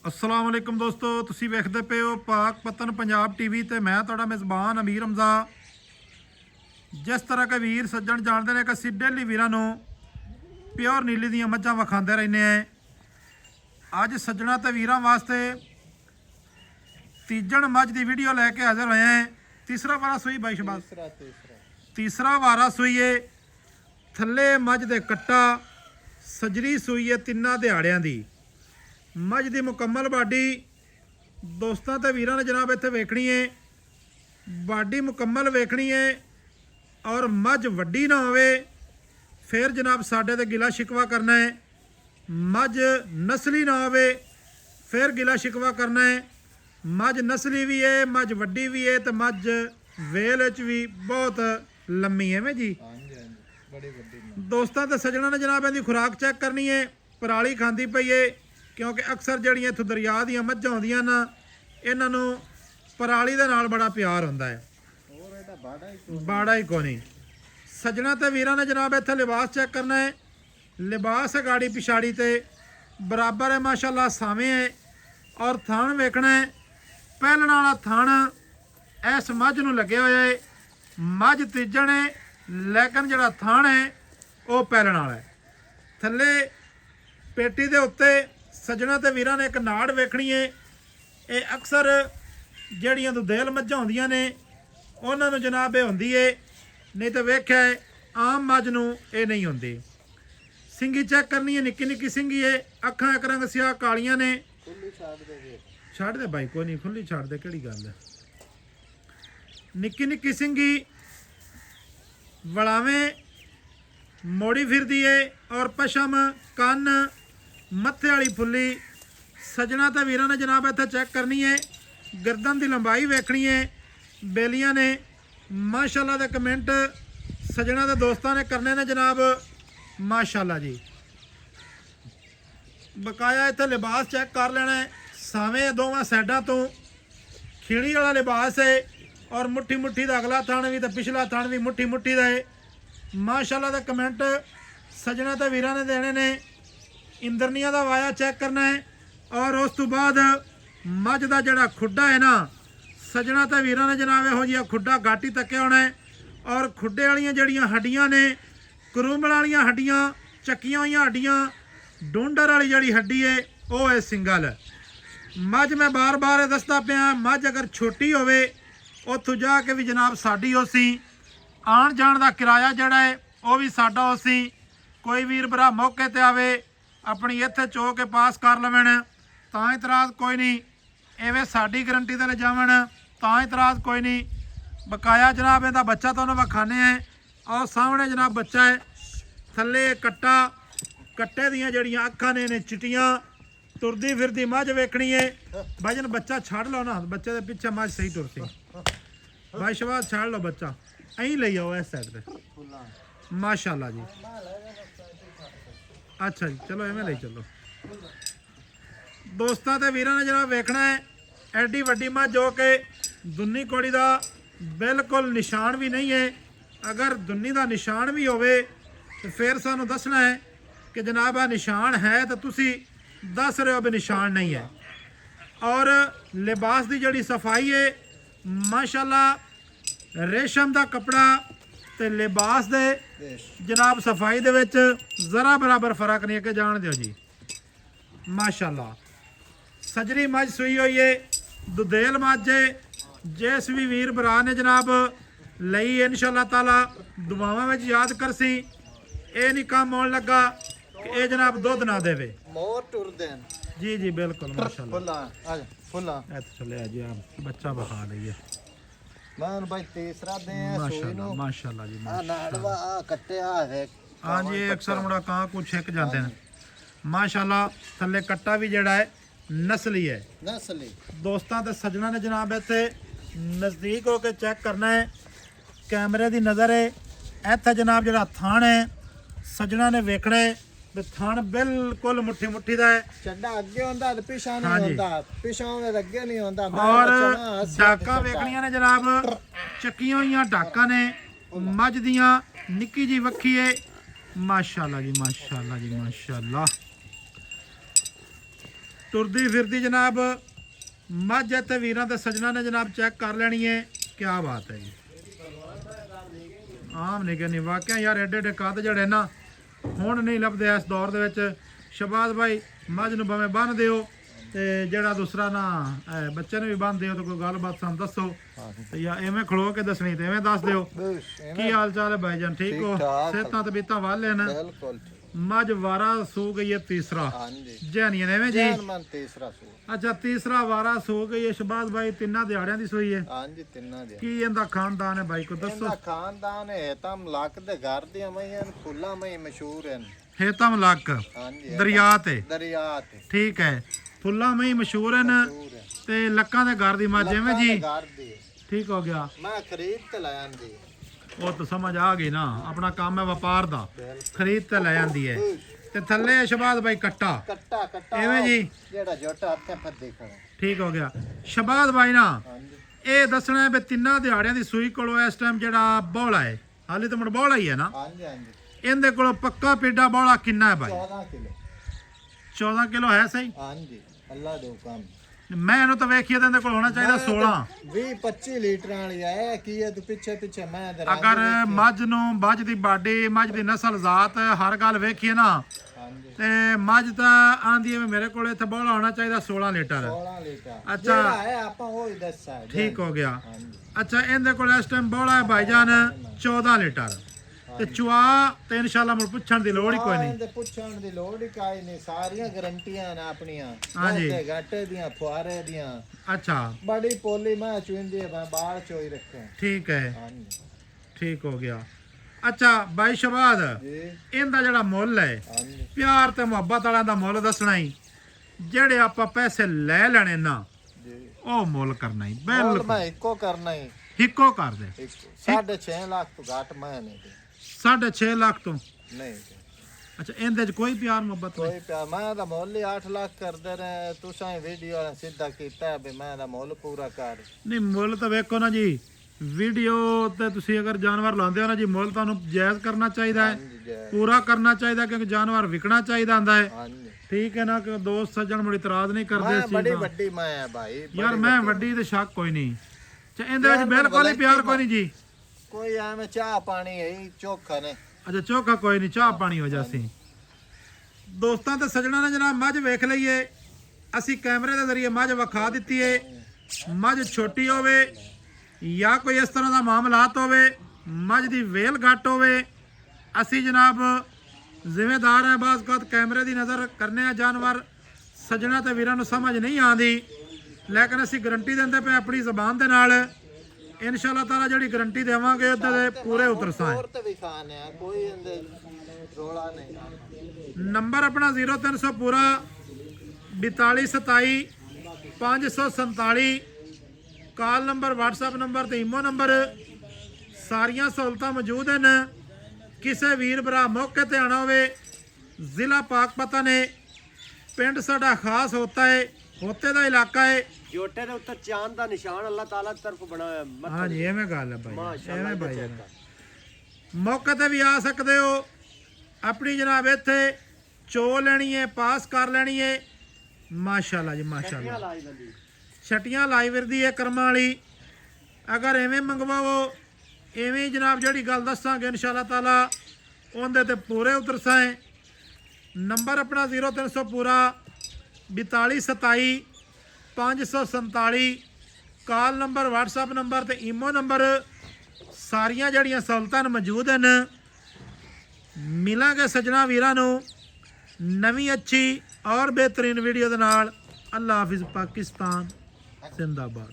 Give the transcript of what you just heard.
अस्सलाम वालेकुम दोस्तों, तुसी वेखदे पे हो पाक पतन पंजाब टीवी ते मैं तुहाडा मेज़बान अमीर हमजा। जिस तरह के वीर सज्जन जानते हैं कि असीं डेली वीरां नूं प्योर नीली दीयां मੱਝਾਂ विखांदे रहने हैं। अज सज्जणा ते वीरां वास्ते तीजण मੱਝ की वीडियो लैके हाजिर होए हैं। तीसरा वारा सूई बाई शबाज तीसरा वारा सूई है। थल्ले मੱਝ दे कट्टा सजरी सूई है तिन्ना दिहाड़ियां दी। मੱਝ की मुकम्मल बाडी दोस्तों ते वीरां ने जनाब इत्थे वेखनी है। बाडी मुकम्मल वेखनी है और मੱਝ वड्डी ना होवे फिर जनाब साडे ते गिला शिकवा करना है। मੱਝ नस्ली ना होवे फिर गिला शिकवा करना है। मੱਝ नस्ली भी है, मੱਝ वड्डी भी है तो मੱਝ वेल च भी बहुत लम्मी है जी। दोस्तों ते सज्जणा ने जनाब इहदी खुराक चेक करनी है। पराली खांदी पई है क्योंकि अक्सर जड़ियाँ इत्थों दरिया दीयां मੱਝਾਂ आउंदियां ना इन्हां नूं पराली दे नाल बड़ा प्यार हुंदा है। बाड़ा ही कोनी। सज्जणा ते वीरां ने जनाब इत्थे लिबास चेक करना है। लिबास है गाड़ी पिछाड़ी ते बराबर है माशाल्लाह सावें है और थान वेखना है। पहलण वाला थान इस मੱਝ नूं लग्या होया है। मੱਝ तीजण है लेकिन जिहड़ा थान है वो पहलण वाला है। थल्ले पेटी दे उत्ते सज्जणा ते वीरां ने एक नाड़ वेखनी है। ये अक्सर जड़ियां दुधेल मੱਝਾਂ होंदियां ने उन्हां नूं जनाब ये होंदी है, नहीं तो वेख्या है आम मੱਝ नूं ये नहीं होंदी। सिंगी चेक करनी है, निक्की निक्की सिंगी है। अखां एक रंग सियाह कालियां ने। छड़ दे भाई कोई नहीं, खुली छड़ दे, केड़ी गल है। निक्की निक्की सिंगी वड़ावें मोड़ी फिरदी है और पशम कन मत्थे वाली फुल्ली। सज्जणा ते वीरां ने जनाब इत्थे चेक करनी है। गर्दन की लंबाई वेखनी है। बेलियां ने माशाल्लाह दे कमेंट सज्जणा दे दोस्तां ने करने ने जनाब माशाल्लाह जी। बकाया इत्थे लिबास चेक कर लेना है। सावें दोवां साइडां तो खीड़ी वाला लिबास है और मुट्ठी मुट्ठी दा अगला थान भी तो पिछला थान भी मुट्ठी मुट्ठी दा है। माशाल्लाह दे कमेंट सज्जणा ते वीरां ने देने ने। इंद्रनिया का वाया चेक करना है और उस तो बाद मੱਝ का जोड़ा खुड्डा है ना सज्जणा ते वीरां ने जनाब इहो जिहा खुड्डा गाटी तक्या होना है। और खुड्डे वालियां जड़ियां हड्डियां ने करूंबल वालियां हड्डियां चक्कियां हुई हड्डियां डूंडर वाली जड़ी हड्डी है वो है सिंगल। मੱਝ मैं बार बार दसदा पिया मੱਝ अगर छोटी होवे उत्थों जाके भी जनाब साडी होसी। आण जाण का किराया जड़ा है वह भी साडा होसी। कोई वीर भरा मौके ते आवे अपनी इत्थे चो के पास कर लवेण तां इतराज़ कोई नहीं। एवें साडी गरंटी ते ले जावन तां इतराज़ कोई नहीं। बकाया जनाब इहदा बच्चा तो उन्हें विखाने हैं और सामने जनाब बच्चा है। थल्ले कट्टा कट्टे दियां जड़ियां अखां ने चिट्टियां तुरदी फिरदी मੱਝ वेखनी है। भजन बच्चा छड़ लो ना, बच्चे के पिछे मੱਝ सही तुरती। भाई शबाज छड़ लो बच्चा अं ले आओ इस साइड पे माशाल्लाह जी। अच्छा जी चलो इवें ले चलो। दोस्तों ते वीरां ने जनाब वेखना है एडी वड्डी मੱਝ जो कि दुन्नी कोड़ी का बिल्कुल निशान भी नहीं है। अगर दुन्नी का निशान भी होवे तो फिर सानू दसना है कि जनाब आ निशान है तो तुसी दस रहे हो भी निशान नहीं है। और लिबास की जड़ी सफाई है माशाल्लाह रेशम का कपड़ा ते लिबास दे जनाब सफाई दे विच जरा बराबर फर्क नहीं है कि जान दियो जी। माशाल्लाह सजरी मੱਝ सूई हुई है दुधेल मੱਝ है। जिस भी वीर भरा ने जनाब लई इंशाअल्लाह ताला दुआवां में याद करसी। ये नहीं काम आने लगा कि ये जनाब दुध ना देवे जी जी बिल्कुल माशाल्लाह। चले जी आप बच्चा बखा लीजिए माशाल्लाह माशाल्लाह जी। हाँ जी अक्सर मुड़ा कहाँ कुछ छिक जाते हैं माशाल्लाह। थल्ले कट्टा भी जड़ा है नस्ली है। दोस्तों ते सज्जणा ने जनाब इत्थे नज़दीक होकर चेक करना है। कैमरे की नज़र है इत्थे जनाब जड़ा थान है सज्जणा ने वेखना है भी थान बिल्कुल मुट्ठी मुट्ठी दा है। चड्डा अगे होंदा ते पिछा नहीं होंदा, पिछा होवे ते अगे नहीं होंदा। और डाका वेखनियां ने जनाब चक्कियां हुई डाका ने मੱਝ दियां निक्की जी वक्खी है माशाल्लाह जी माशाल्लाह जी माशाल्लाह। ਤੁਰਦੀ ਫਿਰਦੀ ਜਨਾਬ ਮੱਝ ਤੇ ਵੀਰਾਂ ਤੇ ਸੱਜਣਾ ਨੇ ਜਨਾਬ ਚੈੱਕ ਕਰ ਲੈਣੀ ਹੈ। ਕੀ ਬਾਤ ਹੈ ਜੀ, ਆਮ ਨਹੀਂ ਕਹਿੰਦੀ ਵਾਕਿਆ ਯਾਰ ਐਡੇ ਐਡੇ ਕੱਦ ਜਿਹੜੇ ਨਾ ਹੁਣ ਨਹੀਂ ਲੱਭਦੇ ਇਸ ਦੌਰ ਦੇ ਵਿੱਚ। ਸ਼ਬਾਜ਼ ਭਾਈ ਮੱਝ ਨੂੰ ਭਾਵੇਂ ਬੰਨ ਦਿਓ ਤੇ ਜਿਹੜਾ ਦੂਸਰਾ ਨਾ ਬੱਚੇ ਨੂੰ ਵੀ ਬੰਨ ਦਿਓ ਤੇ ਕੋਈ ਗੱਲਬਾਤ ਸਾਨੂੰ ਦੱਸੋ ਤੇ ਜਾਂ ਐਵੇਂ ਖਲੋ ਕੇ ਦੱਸਣੀ ਤੇ ਐਵੇਂ ਦੱਸ ਦਿਓ। ਕੀ ਹਾਲ ਚਾਲ ਹੈ ਭਾਈਜਾਨ, ਠੀਕ ਹੋ? ਸਿਹਤਾਂ ਤੇ ਬੀਤਾਂ ਵਾਲੇ ਨੇ? ਬਿਲਕੁਲ ਮੱਝ ਵਾਰਾ ਸੂ ਗਈ ਹੈ ਤੀਸਰਾ ਹਾਂਜੀ ਜੈਨੀਆਂ ਐਵੇਂ ਜੀ। ਮਨ ਤੀਸਰਾ ਸੂ ਅੱਛਾ ਤੀਸਰਾ ਵਾਰਾ ਸੂ ਗਈ ਹੈ। ਸ਼ਬਾਜ਼ ਭਾਈ ਤਿੰਨਾਂ ਦਿਹਾੜਿਆਂ ਦੀ ਸੂਈ ਹੈ? ਹਾਂਜੀ ਤਿੰਨਾਂ ਦੇ। ਕੀ ਇਹਦਾ ਖਾਨਦਾਨ ਹੈ ਭਾਈ ਕੋ ਦੱਸੋ? ਇਹਦਾ ਖਾਨਦਾਨ ਹੈ ਤਾਂ ਲੱਕ ਦੇ ਘਰ ਦੀਆਂ ਮਈਆਂ ਫੁੱਲਾਂ ਮਈ ਮਸ਼ਹੂਰ ਹਨ। ਹੇਤਮ ਲੱਕ ਹਾਂਜੀ ਦਰਿਆ ਤੇ? ਦਰਿਆ ਤੇ ਠੀਕ ਹੈ, ਫੁੱਲਾਂ ਮਈ ਮਸ਼ਹੂਰ ਹਨ ਤੇ ਲੱਕਾਂ ਦੇ ਘਰ ਦੀ ਮੱਝ ਐਵੇਂ ਜੀ। ਘਰ ਦੀ ਠੀਕ ਹੋ ਗਿਆ। ਮੈਂ ਖਰੀਦ ਤੇ ਲੈ ਆਂਦੀ ਉਹ ਤਾਂ ਸਮਝ ਆ ਗਈ ਨਾ, ਆਪਣਾ ਕੰਮ ਹੈ ਵਪਾਰ ਦਾ, ਖਰੀਦ ਤੇ ਲੈ ਜਾਂਦੀ ਹੈ। ਤੇ ਥੱਲੇ ਸ਼ਬਾਜ਼ ਭਾਈ ਕੱਟਾ ਕੱਟਾ ਕੱਟਾ ਐਵੇਂ ਜੀ, ਜਿਹੜਾ ਜੋਟਾ ਹੱਥੇ ਫੱਦੇ ਖੜਾ। ਠੀਕ ਹੋ ਗਿਆ। ਸ਼ਬਾਜ਼ ਭਾਈ ਨਾ ਹਾਂਜੀ ਇਹ ਦੱਸਣਾ ਹੈ ਵੀ ਤਿੰਨਾਂ ਦਿਹਾੜਿਆਂ ਦੀ ਸੂਈ ਕੋਲੋਂ ਇਸ ਟਾਈਮ ਜਿਹੜਾ ਬੌਲਾ ਹੈ, ਹਾਲੇ ਤਾਂ ਮੁੜ ਬੌਲਾ ਹੀ ਹੈ ਨਾ, ਹਾਂਜੀ ਹਾਂਜੀ ਇਹਦੇ ਕੋਲੋਂ ਪੱਕਾ ਪੇਡਾ ਬੌਲਾ ਕਿੰਨਾ ਹੈ ਭਾਈ? 14 ਕਿਲੋ 14 ਕਿਲੋ ਹੈ ਸਹੀ? ਹਾਂਜੀ ਅੱਲਾ ਦੇ ਹੁਕਮ। ਮੈਂ ਇਹਨੂੰ ਤਾਂ ਵੇਖੀਏ ਤਾਂ ਇਹਦੇ ਕੋਲ ਹੋਣਾ ਚਾਹੀਦਾ 16 20-25 ਲੀਟਰ ਵਾਲੀ ਹੈ। ਕੀ ਹੈ ਤੂੰ ਪਿੱਛੇ ਪਿੱਛੇ ਮੈਂ ਅਗਰ ਮੱਝ ਨੂੰ ਮੱਝ ਦੀ ਬਾਡੀ ਮੱਝ ਦੀ ਨਸਲ ਜ਼ਾਤ ਹਰ ਗੱਲ ਵੇਖੀਏ ਨਾ ਹਾਂਜੀ ਤੇ ਮੱਝ ਤਾਂ ਆਂਦੀ ਹੈ ਵੀ ਮੇਰੇ ਕੋਲ ਇੱਥੇ ਬੌਲਾ ਹੋਣਾ ਚਾਹੀਦਾ 16 ਲੀਟਰ। 16 ਲੀਟਰ ਅੱਛਾ। ਜਿਹੜਾ ਹੈ ਆਪਾਂ ਉਹ ਹੀ ਦੱਸਾ ਠੀਕ ਹੋ ਗਿਆ। ਹਾਂਜੀ ਅੱਛਾ ਇਹਦੇ ਕੋਲ ਇਸ ਟਾਈਮ ਬੌਲਾ ਹੈ ਭਾਈਜਾਨ 14 ਲੀਟਰ ਤੇ ਚੁਆ ਤੇ ਇਨਸ਼ਾਅੱਲਾ ਮੈਨੂੰ ਪੁੱਛਣ ਦੀ ਲੋੜ ਹੀ ਕੋਈ ਨਹੀਂ। ਇਹਦੇ ਪੁੱਛਣ ਦੀ ਲੋੜ ਹੀ ਕਾਈ ਨਹੀਂ, ਸਾਰੀਆਂ ਗਰੰਟੀਆਂ ਨੇ ਆਪਣੀਆਂ। ਹਾਂਜੀ। ਤੇ ਘਾਟੇ ਦੀਆਂ ਫੁਆਰੇ ਦੀਆਂ ਅੱਛਾ ਬੜੀ ਪੋਲੀ ਮੈਂ ਚੁੰਦੀ ਹੈ, ਮੈਂ ਬਾਹਰ ਚੋਈ ਰੱਖੇ। ਠੀਕ ਹੈ, ਹਾਂਜੀ ਠੀਕ ਹੋ ਗਿਆ। ਅੱਛਾ ਬਾਈ ਸ਼ਬਾਜ਼ ਜੀ ਇਹਦਾ ਜਿਹੜਾ ਮੁੱਲ ਹੈ ਹਾਂਜੀ ਪਿਆਰ ਤੇ ਮੁਹੱਬਤ ਵਾਲਿਆਂ ਦਾ ਮੁੱਲ ਦੱਸਣਾ ਹੀ, ਜਿਹੜੇ ਆਪਾਂ ਪੈਸੇ ਲੈ ਲੈਣੇ ਨਾ ਜੀ ਉਹ ਮੁੱਲ ਕਰਨਾ ਹੀ ਮੁੱਲ ਬਿਲਕੁਲ ਮੈਂ ਇੱਕੋ ਕਰਨਾ ਹੀ ਇੱਕੋ ਕਰ ਦੇ। 6.5 ਲੱਖ ਤੋਂ ਘੱਟ ਮੈਂ ਨਹੀਂ ਦੇ 6.5 ਲੱਖ ਤੋਂ? ਨਹੀਂ ਅੱਛਾ ਇਹਦੇ ਚ ਕੋਈ ਪਿਆਰ ਮੁਹੱਬਤ ਨਹੀਂ? ਕੋਈ ਪਿਆ ਮੈਂ ਦਾ ਮੁੱਲ ਹੀ 8 ਲੱਖ ਕਰਦੇ ਰਹੇ। ਤੁਸੀਂ ਵੀਡੀਓ ਵਾਲਾ ਸਿੱਧਾ ਕੀਤਾ ਵੀ ਮੈਂ ਦਾ ਮੁੱਲ ਪੂਰਾ ਕਰ। ਨਹੀਂ ਮੁੱਲ ਤਾਂ ਵੇਖੋ ਨਾ ਜੀ, ਵੀਡੀਓ ਤੇ ਤੁਸੀਂ ਅਗਰ ਜਾਨਵਰ ਲਾਉਂਦੇ ਹੋ ਨਾ ਜੀ ਮੁੱਲ ਤੁਹਾਨੂੰ ਜਾਇਜ਼ ਕਰਨਾ ਚਾਹੀਦਾ ਹੈ, ਹਾਂਜੀ ਜੈ ਪੂਰਾ ਕਰਨਾ ਚਾਹੀਦਾ ਕਿਉਂਕਿ ਜਾਨਵਰ ਵਿਕਣਾ ਚਾਹੀਦਾ ਹੁੰਦਾ ਹੈ। ਹਾਂਜੀ ਠੀਕ ਹੈ ਨਾ, ਕਿ ਦੋਸਤ ਸੱਜਣ ਮੁੜ ਇਤਰਾਜ਼ ਨਹੀਂ ਕਰਦੇ ਮੈਂ ਇਸ ਬੜੀ ਚੀਜ਼ ਦਾ। ਵੱਡੀ ਮੈਂ ਆ ਭਾਈ ਯਾਰ ਮੈਂ ਵੱਡੀ ਤੇ ਸ਼ੱਕ ਕੋਈ ਨਹੀਂ, ਇਹਦੇ ਵਿੱਚ ਬਿਲਕੁਲ ਹੀ ਪਿਆਰ ਕੋਈ ਨਹੀਂ ਜੀ। ਕੋਈ ਐਵੇਂ ਚਾਹ ਪਾਣੀ ਹੈ ਚੋਖਾ ਨੇ। ਅੱਛਾ ਚੋਖਾ ਕੋਈ ਨਹੀਂ, ਚਾਹ ਪਾਣੀ ਹੋ ਜਾਸੀ। ਦੋਸਤਾਂ ਤੇ ਸੱਜਣਾ ਨੇ ਜਨਾਬ ਮੱਝ ਵੇਖ ਲਈਏ, ਅਸੀਂ ਕੈਮਰੇ ਦੇ ਜ਼ਰੀਏ ਮੱਝ ਵਿਖਾ ਦਿੱਤੀ ਏ। ਮੱਝ ਛੋਟੀ ਹੋਵੇ ਜਾਂ ਕੋਈ ਇਸ ਤਰ੍ਹਾਂ ਦਾ ਮਾਮਲਾਤ ਹੋਵੇ, ਮੱਝ ਦੀ ਵੇਲ ਘੱਟ ਹੋਵੇ, ਅਸੀਂ ਜਨਾਬ ਜ਼ਿੰਮੇਦਾਰ ਹੈ। ਬਾਜ਼ ਕਤ ਕੈਮਰੇ ਦੀ ਨਜ਼ਰ ਕਰਨੇ ਆ ਜਾਨਵਰ ਸੱਜਣਾ ਤੇ ਵੀਰਾਂ ਨੂੰ ਸਮਝ ਨਹੀਂ ਆਉਂਦੀ, ਲੇਕਿਨ ਅਸੀਂ ਗਰੰਟੀ ਦਿੰਦੇ ਪਏ ਆਪਣੀ ਜ਼ਬਾਨ ਦੇ ਨਾਲ। ਇਨਸ਼ਾਅੱਲਾ ਤਾਲਾ ਜਿਹੜੀ ਗਰੰਟੀ ਦੇਵਾਂਗੇ ਉਹਦੇ ਦੇ ਪੂਰੇ ਉਤਰਸਾਂ ਹੋਰ ਤੇ ਵੀ ਖਾਣੇ ਆ, ਕੋਈ ਇਹਦੇ ਰੋਲਾ ਨਹੀਂ। ਨੰਬਰ ਆਪਣਾ 0300 ਪੂਰਾ 4227 547, ਕਾਲ ਨੰਬਰ WhatsApp ਨੰਬਰ ਤੇ ਈਮੋ ਨੰਬਰ, ਸਾਰੀਆਂ ਸਹੂਲਤਾਂ ਮੌਜੂਦ ਹਨ। ਕਿਸੇ ਵੀਰ ਭਰਾ ਮੌਕੇ ਤੇ ਆਣਾ ਹੋਵੇ, ਜ਼ਿਲ੍ਹਾ ਪਾਕਪਤਾ ਨੇ, ਪਿੰਡ ਸਾਡਾ ਖਾਸ ਹੋਤੇ ਦਾ ਇਲਾਕਾ ਹੈ। ਜੋਟੇ ਦੇ ਉੱਤੇ ਚਾਂਦ ਦਾ ਨਿਸ਼ਾਨ ਅੱਲਾਹ ਤਾਲਾ ਦੀ ਤਰਫ ਬਣਾਇਆ ਹੋਇਆ। ਹਾਂਜੀ ਐਵੇਂ ਗੱਲ ਹੈ ਭਾਈ, ਮਾਸ਼ਾਅੱਲਾ ਐਵੇਂ ਭਾਈ ਚੈੱਕ ਮੌਕੇ ਤੇ ਵੀ ਆ ਸਕਦੇ ਹੋ। ਆਪਣੀ ਜਨਾਬ ਇੱਥੇ ਚੋ ਲੈਣੀ ਹੈ, ਪਾਸ ਕਰ ਲੈਣੀ ਹੈ। ਮਾਸ਼ਾਅੱਲਾ ਜੀ ਮਾਸ਼ਾਅੱਲਾ, ਲਾਈ ਬੰਦੀ ਛਟੀਆਂ ਲਾਈ ਫਿਰਦੀ ਹੈ ਕਰਮਾਂ ਵਾਲੀ। ਅਗਰ ਐਵੇਂ ਮੰਗਵਾਓ, ਐਵੇਂ ਹੀ ਜਨਾਬ ਜਿਹੜੀ ਗੱਲ ਦੱਸਾਂਗੇ ਇਨਸ਼ਾਅੱਲਾ ਤਾਲਾ ਉਹਦੇ ਤੇ ਪੂਰੇ ਉਤਰਸਾਂ ਹੈ। ਨੰਬਰ ਆਪਣਾ 0300 ਪੂਰਾ 4227 547, ਕਾਲ ਨੰਬਰ WhatsApp ਨੰਬਰ ਤੇ ਈਮੋ ਨੰਬਰ, ਸਾਰੀਆਂ ਜਿਹੜੀਆਂ ਸਹੂਲਤਾਂ ਮੌਜੂਦ ਹਨ। ਮਿਲਾਂਗੇ ਸੱਜਣਾ ਵੀਰਾਂ ਨੂੰ ਨਵੀਂ ਅੱਛੀ ਔਰ ਬਿਹਤਰੀਨ ਵੀਡੀਓ ਦੇ ਨਾਲ। ਅੱਲਾ ਹਾਫਿਜ਼, ਪਾਕਿਸਤਾਨ ਜ਼ਿੰਦਾਬਾਦ।